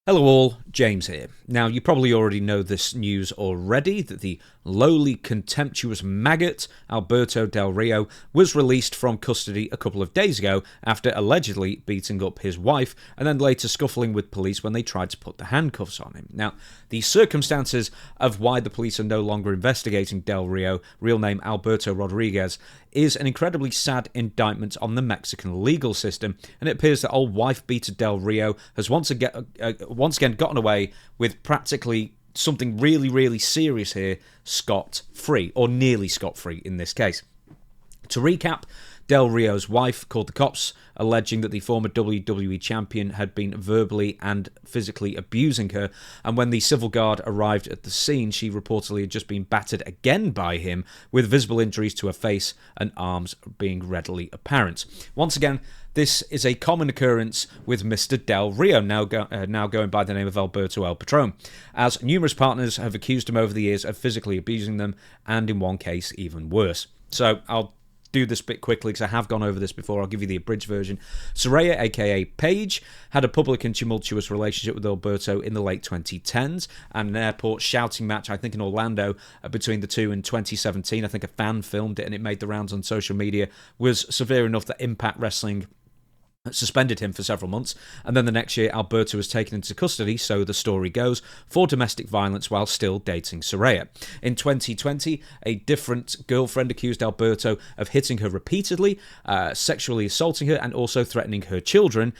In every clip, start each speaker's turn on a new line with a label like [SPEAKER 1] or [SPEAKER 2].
[SPEAKER 1] Hello all, James here. Now, you probably already know this news already, that the lowly, contemptuous maggot, Alberto Del Rio, was released from custody a couple of days ago after allegedly beating up his wife and then later scuffling with police when they tried to put the handcuffs on him. Now, the circumstances of why the police are no longer investigating Del Rio, real name Alberto Rodriguez, is an incredibly sad indictment on the Mexican legal system, and it appears that old wife-beater Del Rio has once again gotten away with practically something really, really serious here, scot-free, or nearly scot-free in this case. To recap, Del Rio's wife called the cops, alleging that the former WWE champion had been verbally and physically abusing her, and when the civil guard arrived at the scene, she reportedly had just been battered again by him, with visible injuries to her face and arms being readily apparent. Once again, this is a common occurrence with Mr. Del Rio, now going by the name of Alberto El Patron, as numerous partners have accused him over the years of physically abusing them, and in one case, even worse. So, I'll do this bit quickly because I have gone over this before. I'll give you the abridged version. Soraya, aka Paige, had a public and tumultuous relationship with Alberto in the late 2010s, and an airport shouting match, I think in Orlando, between the two in 2017. I think a fan filmed it and it made the rounds on social media, was severe enough that Impact Wrestling suspended him for several months, and then the next year Alberto was taken into custody, so the story goes, for domestic violence while still dating Soraya. In 2020, a different girlfriend accused Alberto of hitting her repeatedly, sexually assaulting her, and also threatening her children.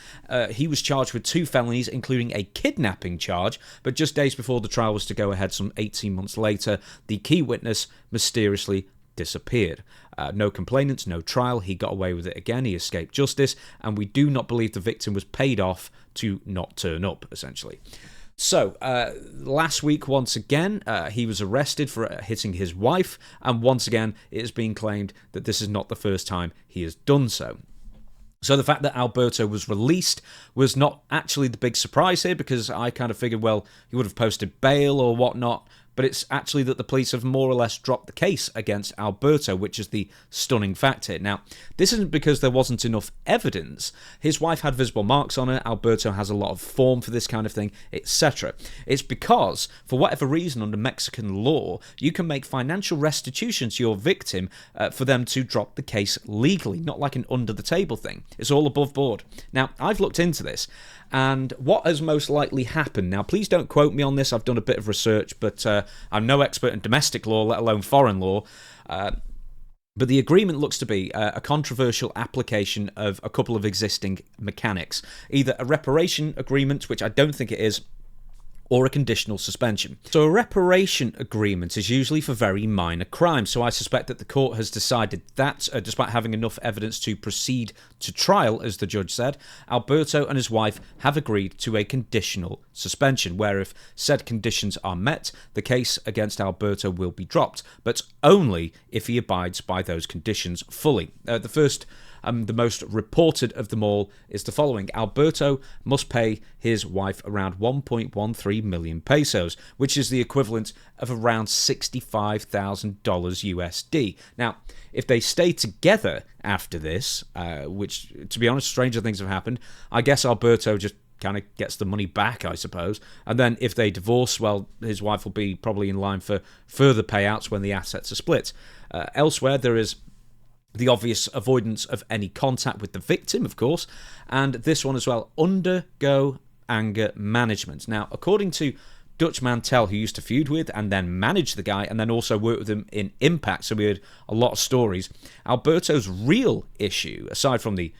[SPEAKER 1] He was charged with 2 felonies, including a kidnapping charge, but just days before the trial was to go ahead, some 18 months later, the key witness mysteriously disappeared. No complainants, no trial. He got away with it again. He escaped justice, and we do not believe the victim was paid off to not turn up, essentially. So, last week, once again, he was arrested for hitting his wife, and once again, it is being claimed that this is not the first time he has done so. So the fact that Alberto was released was not actually the big surprise here, because I kind of figured, well, he would have posted bail or whatnot, but it's actually that the police have more or less dropped the case against Alberto, which is the stunning fact here. Now, this isn't because there wasn't enough evidence. His wife had visible marks on her, Alberto has a lot of form for this kind of thing, etc. It's because, for whatever reason, under Mexican law, you can make financial restitution to your victim for them to drop the case legally, not like an under-the-table thing. It's all above board. Now, I've looked into this, and what has most likely happened, now please don't quote me on this, I've done a bit of research, but I'm no expert in domestic law, let alone foreign law, but the agreement looks to be a controversial application of a couple of existing mechanics, either a reparation agreement, which I don't think it is, or a conditional suspension. So a reparation agreement is usually for very minor crimes, so I suspect that the court has decided that, despite having enough evidence to proceed to trial, as the judge said, Alberto and his wife have agreed to a conditional suspension, where if said conditions are met, the case against Alberto will be dropped, but only if he abides by those conditions fully. The most reported of them all is the following. Alberto must pay his wife around 1.13 million pesos, which is the equivalent of around $65,000 USD. Now, if they stay together after this, which, to be honest, stranger things have happened, I guess Alberto just kind of gets the money back, I suppose. And then if they divorce, well, his wife will be probably in line for further payouts when the assets are split. Elsewhere, there is the obvious avoidance of any contact with the victim, of course, and this one as well, undergo anger management. Now, according to Dutch Mantel, who used to feud with and then manage the guy and then also work with him in Impact, so we heard a lot of stories, Alberto's real issue, aside from the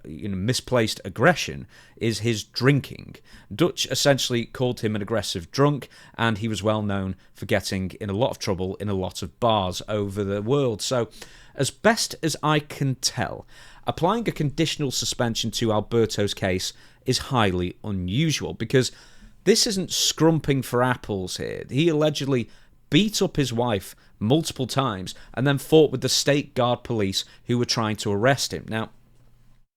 [SPEAKER 1] misplaced aggression, is his drinking. Dutch essentially called him an aggressive drunk, and he was well known for getting in a lot of trouble in a lot of bars over the world. So, as best as I can tell, applying a conditional suspension to Alberto's case is highly unusual, because this isn't scrumping for apples here. He allegedly beat up his wife multiple times and then fought with the state guard police who were trying to arrest him. Now,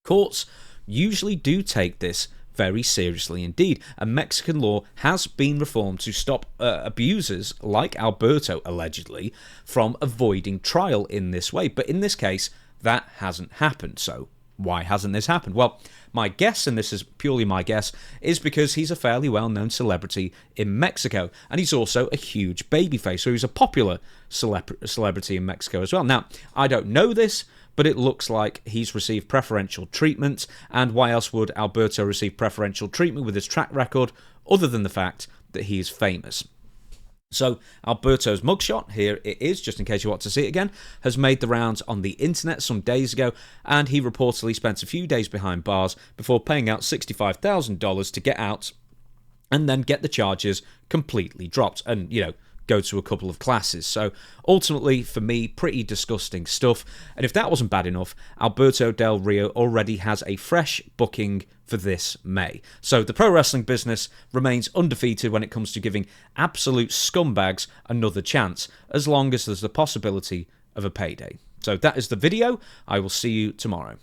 [SPEAKER 1] courts usually do take this very seriously indeed, and Mexican law has been reformed to stop abusers like Alberto, allegedly, from avoiding trial in this way. But in this case, that hasn't happened, so Why hasn't this happened? Well, my guess, and this is purely my guess, is because he's a fairly well-known celebrity in Mexico, and he's also a huge babyface, so he's a popular celebrity in Mexico as well. Now, I don't know this, but it looks like he's received preferential treatment, and why else would Alberto receive preferential treatment with his track record, other than the fact that he is famous? So Alberto's mugshot, here it is, just in case you want to see it again, has made the rounds on the internet some days ago, and he reportedly spent a few days behind bars before paying out $65,000 to get out and then get the charges completely dropped and, go to a couple of classes. So ultimately, for me, pretty disgusting stuff. And if that wasn't bad enough, Alberto Del Rio already has a fresh booking for this May. So the pro wrestling business remains undefeated when it comes to giving absolute scumbags another chance, as long as there's the possibility of a payday. So that is the video. I will see you tomorrow.